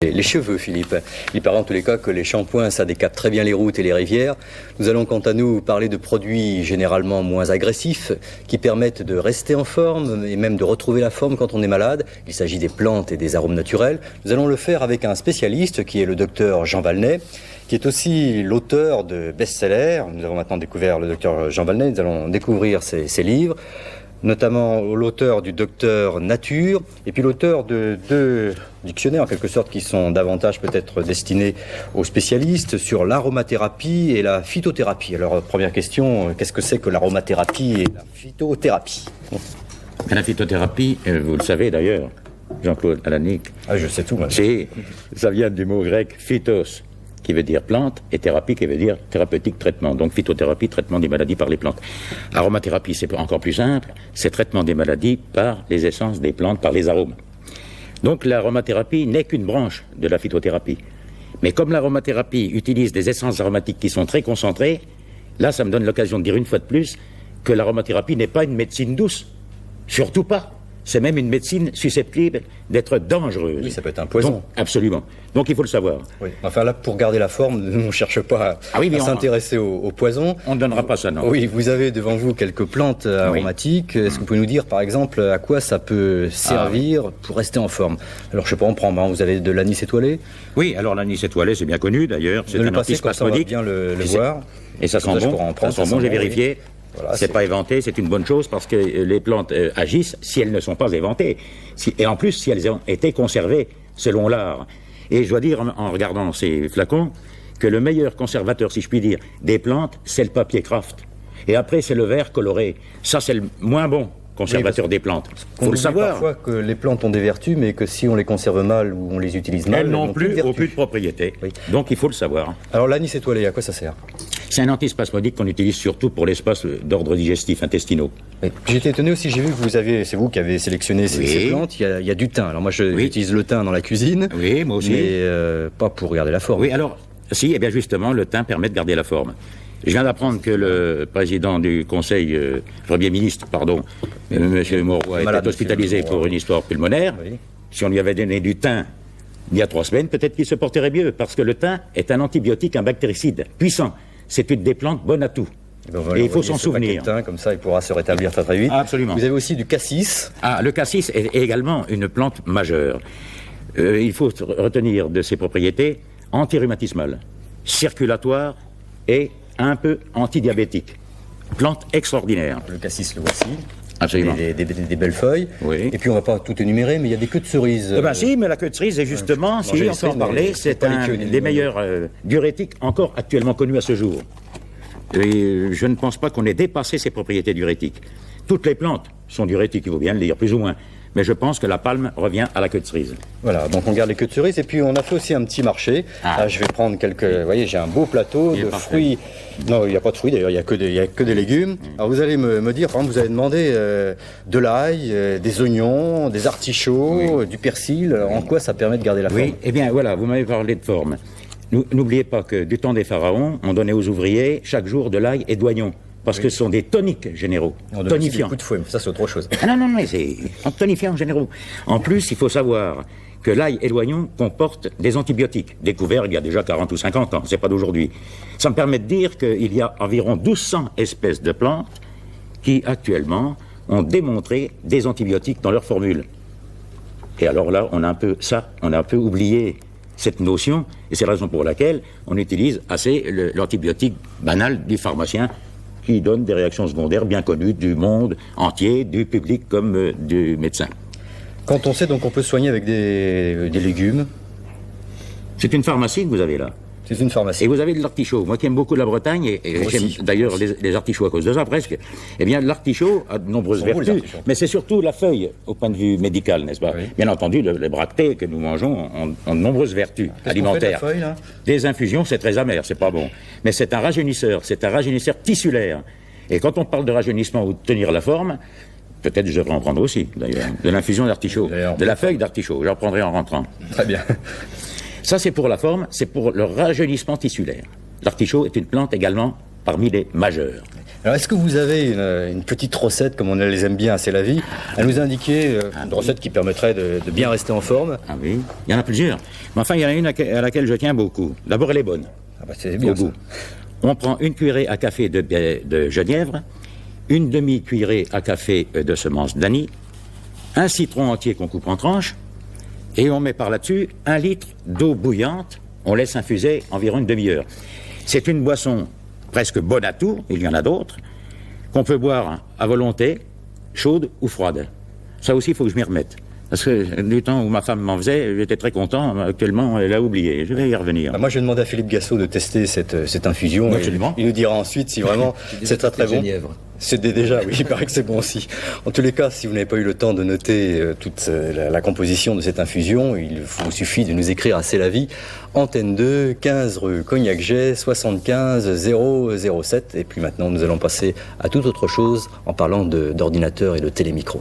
Les cheveux, Philippe. Il paraît en tous les cas que les shampoings, ça décape très bien les routes et les rivières. Nous allons quant à nous parler de produits généralement moins agressifs qui permettent de rester en forme et même de retrouver la forme quand on est malade. Il s'agit des plantes et des arômes naturels. Nous allons le faire avec un spécialiste qui est le docteur Jean Valnet, qui est aussi l'auteur de best-sellers. Nous avons maintenant découvert le docteur Jean Valnet, nous allons découvrir ses livres, notamment l'auteur du Docteur Nature, et puis l'auteur de deux dictionnaires en quelque sorte qui sont davantage peut-être destinés aux spécialistes sur l'aromathérapie et la phytothérapie. Alors première question, qu'est-ce que c'est que l'aromathérapie et la phytothérapie? La phytothérapie, vous le savez d'ailleurs, Jean-Claude Alanic. Ah, je sais tout, moi. Ça vient du mot grec phytos, qui veut dire plante, et thérapie, qui veut dire thérapeutique, traitement. Donc phytothérapie, traitement des maladies par les plantes. Aromathérapie, c'est encore plus simple, c'est traitement des maladies par les essences des plantes, par les arômes. Donc l'aromathérapie n'est qu'une branche de la phytothérapie. Mais comme l'aromathérapie utilise des essences aromatiques qui sont très concentrées, là ça me donne l'occasion de dire une fois de plus que l'aromathérapie n'est pas une médecine douce. Surtout pas. C'est même une médecine susceptible d'être dangereuse. Oui, ça peut être un poison. Donc, absolument. Donc il faut le savoir. Oui. Enfin là, pour garder la forme, nous, on ne cherche pas à s'intéresser au poison. On ne donnera pas ça, non. Oui, vous avez devant vous quelques plantes aromatiques. Oui. Est-ce que vous pouvez nous dire, par exemple, à quoi ça peut servir pour rester en forme? Alors, je ne sais pas, on prend, vous avez de l'anis étoilé? Oui, alors l'anis étoilé, c'est bien connu d'ailleurs. C'est un antispasmodique. On va bien le voir. Et ça sent bon, j'ai vérifié. Voilà, c'est pas éventé, c'est une bonne chose parce que les plantes agissent si elles ne sont pas éventées. Et en plus, si elles ont été conservées selon l'art. Et je dois dire, en regardant ces flacons, que le meilleur conservateur, si je puis dire, des plantes, c'est le papier craft. Et après, c'est le verre coloré. Ça, c'est le moins bon conservateur des plantes. Faut le savoir. Parfois que les plantes ont des vertus, mais que si on les conserve mal ou on les utilise mal, elles n'ont plus de propriété. Oui. Donc, il faut le savoir. Alors, l'anis étoilé, à quoi ça sert? C'est un antispasmodique qu'on utilise surtout pour l'espace d'ordre digestif intestinaux. Oui. J'étais étonné aussi, j'ai vu que c'est vous qui avez sélectionné ces plantes. Il y a du thym. Alors moi, j'utilise le thym dans la cuisine. Oui, moi aussi. Mais pas pour garder la forme. Oui, alors, si, eh bien justement, le thym permet de garder la forme. Je viens d'apprendre que le président du Conseil, Premier ministre, M. Mauroy, était hospitalisé pour une histoire pulmonaire. Oui. Si on lui avait donné du thym il y a 3 semaines, peut-être qu'il se porterait mieux, parce que le thym est un antibiotique, un bactéricide puissant. C'est une des plantes bonnes à tout. Et il faut s'en souvenir. Comme ça, il pourra se rétablir très très vite. Absolument. Vous avez aussi du cassis. Ah, le cassis est également une plante majeure. Il faut retenir de ses propriétés antirhumatismales, circulatoires et un peu antidiabétiques. Plante extraordinaire. Le cassis, le voici. Absolument. Des belles feuilles. Oui. Et puis on ne va pas tout énumérer, mais il y a des queues de cerise. Si, mais la queue de cerise est justement, si on peut en parler, c'est un des meilleurs diurétiques encore actuellement connus à ce jour. Et je ne pense pas qu'on ait dépassé ses propriétés diurétiques. Toutes les plantes sont diurétiques, il faut bien le dire, plus ou moins. Mais je pense que la palme revient à la queue de cerise. Voilà, donc on garde les queues de cerise et puis on a fait aussi un petit marché. Là, je vais prendre quelques... Vous voyez, j'ai un beau plateau de fruits. Non, il n'y a pas de fruits d'ailleurs, il n'y a que des légumes. Alors vous allez me dire, par exemple, vous avez demandé de l'ail, des oignons, des artichauts, du persil. En quoi ça permet de garder la forme? Oui, eh bien voilà, vous m'avez parlé de forme. N'oubliez pas que du temps des pharaons, on donnait aux ouvriers chaque jour de l'ail et de l'oignon. Parce que ce sont des toniques généraux, tonifiants. Des coups de fouet, ça c'est autre chose. Ah non, c'est tonifiants généraux. En plus, il faut savoir que l'ail et l'oignon comportent des antibiotiques, découverts il y a déjà 40 ou 50 ans, c'est pas d'aujourd'hui. Ça me permet de dire qu'il y a environ 1200 espèces de plantes qui, actuellement, ont démontré des antibiotiques dans leur formule. Et alors là, on a un peu oublié cette notion, et c'est la raison pour laquelle on utilise assez l'antibiotique banal du pharmacien, qui donne des réactions secondaires bien connues du monde entier, du public comme du médecin. Quand on sait donc on peut soigner avec des légumes. C'est une pharmacie que vous avez là. C'est une pharmacie. Et vous avez de l'artichaut. Moi qui aime beaucoup la Bretagne, et j'aime d'ailleurs les artichauts à cause de ça presque, eh bien l'artichaut a de nombreuses vertus, mais c'est surtout la feuille au point de vue médical, n'est-ce pas? Oui. Bien entendu, les bractées que nous mangeons ont de nombreuses vertus alimentaires. Feuille, là des infusions, c'est très amer, c'est pas bon. Mais c'est un rajeunisseur tissulaire. Et quand on parle de rajeunissement ou de tenir la forme, peut-être je devrais en prendre aussi, d'ailleurs, de l'infusion d'artichaut, de la feuille d'artichaut, j'en prendrai en rentrant. Très bien. Ça, c'est pour la forme, c'est pour le rajeunissement tissulaire. L'artichaut est une plante également parmi les majeures. Alors, est-ce que vous avez une petite recette, comme on les aime bien à C'est la vie, à nous indiquer, une recette qui permettrait de bien rester en forme? Ah oui, il y en a plusieurs. Mais enfin, il y en a une à laquelle je tiens beaucoup. D'abord, elle est bonne. Ah bah c'est bien Au goût. On prend une cuillerée à café de genièvre, une demi-cuillerée à café de semences d'anis, un citron entier qu'on coupe en tranches, et on met par là-dessus 1 litre d'eau bouillante. On laisse infuser environ une demi-heure. C'est une boisson presque bonne à tout, il y en a d'autres, qu'on peut boire à volonté, chaude ou froide. Ça aussi, il faut que je m'y remette. Parce que du temps où ma femme m'en faisait, j'étais très content. Actuellement, elle a oublié. Je vais y revenir. Moi, je vais demander à Philippe Gassot de tester cette infusion. Absolument. Il nous dira ensuite si vraiment c'est très très bon. Genièvre. C'est déjà, oui, il paraît que c'est bon aussi. En tous les cas, si vous n'avez pas eu le temps de noter toute la composition de cette infusion, il vous suffit de nous écrire à C'est la vie, Antenne 2, 15 rue Cognac-Jay, 75 007. Et puis maintenant, nous allons passer à toute autre chose en parlant d'ordinateur et de télémicro.